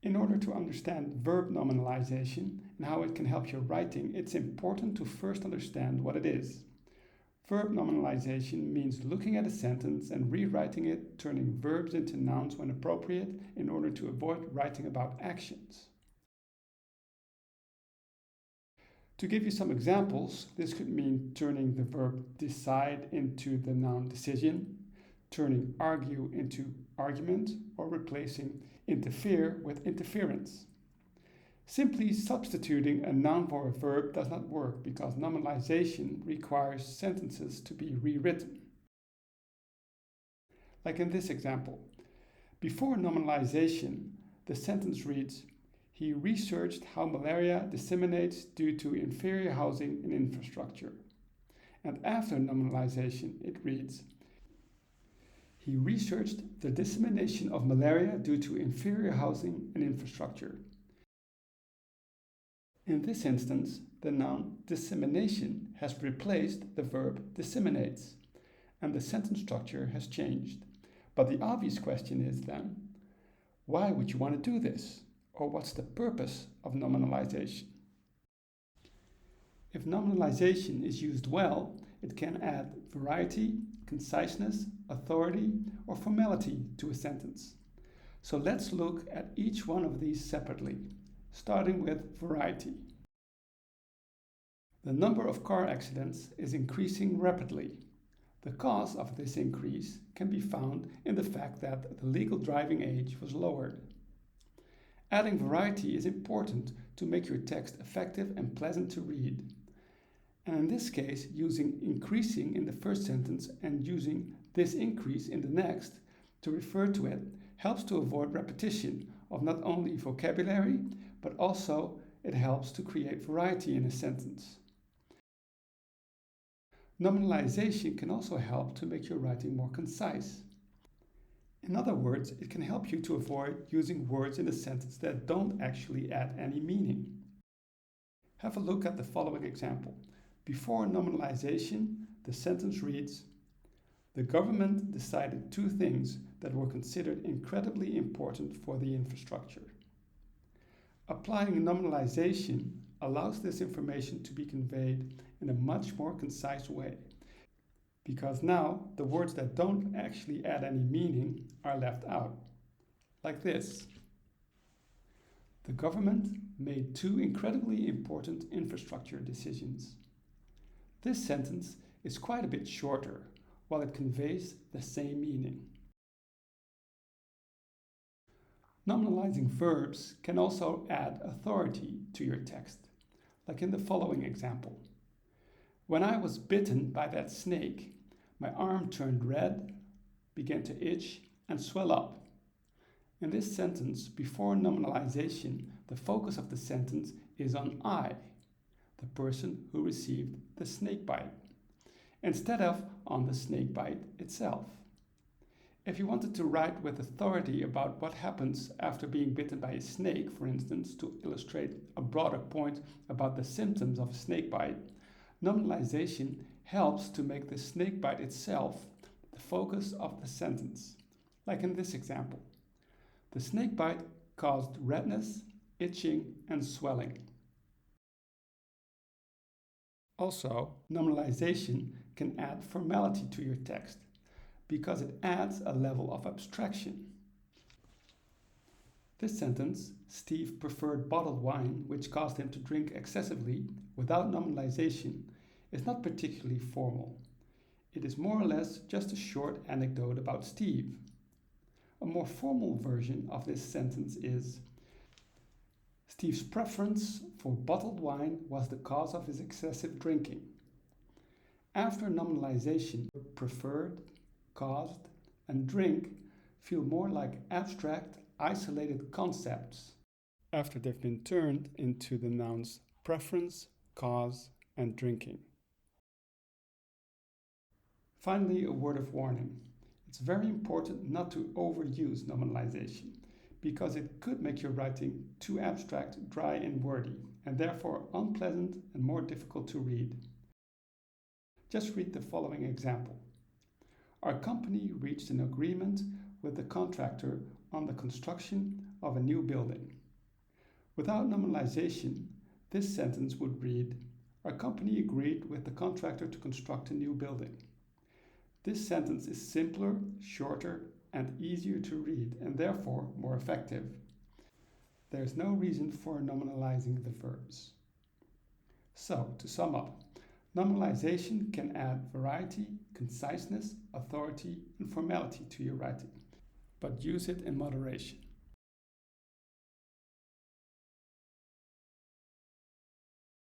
In order to understand verb nominalization and how it can help your writing, it's important to first understand what it is. Verb nominalization means looking at a sentence and rewriting it, turning verbs into nouns when appropriate in order to avoid writing about actions. To give you some examples, this could mean turning the verb decide into the noun decision, turning argue into argument, or replacing interfere with interference. Simply substituting a noun for a verb does not work because nominalization requires sentences to be rewritten. Like in this example, before nominalization, the sentence reads, "He researched how malaria disseminates due to inferior housing and infrastructure." And after nominalization, it reads, "He researched the dissemination of malaria due to inferior housing and infrastructure." In this instance, the noun dissemination has replaced the verb disseminates, and the sentence structure has changed. But the obvious question is then, why would you want to do this? Or what's the purpose of nominalization? If nominalization is used well, it can add variety, conciseness, authority, or formality to a sentence. So let's look at each one of these separately, starting with variety. The number of car accidents is increasing rapidly. The cause of this increase can be found in the fact that the legal driving age was lowered. Adding variety is important to make your text effective and pleasant to read. And in this case, using increasing in the first sentence and using this increase in the next to refer to it helps to avoid repetition of not only vocabulary, but also it helps to create variety in a sentence. Nominalization can also help to make your writing more concise. In other words, it can help you to avoid using words in a sentence that don't actually add any meaning. Have a look at the following example. Before nominalization, the sentence reads, "The government decided two things that were considered incredibly important for the infrastructure." Applying nominalization allows this information to be conveyed in a much more concise way, because now the words that don't actually add any meaning are left out. Like this. The government made two incredibly important infrastructure decisions. This sentence is quite a bit shorter, while it conveys the same meaning. Nominalizing verbs can also add authority to your text, like in the following example. "When I was bitten by that snake, my arm turned red, began to itch, and swell up." In this sentence, before nominalization, the focus of the sentence is on I, the person who received the snake bite, instead of on the snake bite itself. If you wanted to write with authority about what happens after being bitten by a snake, for instance, to illustrate a broader point about the symptoms of a snake bite, nominalization helps to make the snake bite itself the focus of the sentence, like in this example. The snake bite caused redness, itching, and swelling. Also, nominalization can add formality to your text because it adds a level of abstraction. This sentence, "Steve preferred bottled wine, which caused him to drink excessively," without nominalization, is not particularly formal. It is more or less just a short anecdote about Steve. A more formal version of this sentence is, "Steve's preference for bottled wine was the cause of his excessive drinking." After nominalization, preferred, caused, and drink feel more like abstract, isolated concepts after they've been turned into the nouns preference, cause, and drinking. Finally, a word of warning. It's very important not to overuse nominalization because it could make your writing too abstract, dry, and wordy, and therefore unpleasant and more difficult to read. Just read the following example. "Our company reached an agreement with the contractor on the construction of a new building. Without nominalization, this sentence would read, "Our company agreed with the contractor to construct a new building." This sentence is simpler, shorter, and easier to read, and therefore more effective. There is no reason for nominalizing the verbs. So, to sum up, nominalization can add variety, conciseness, authority, and formality to your writing, but use it in moderation.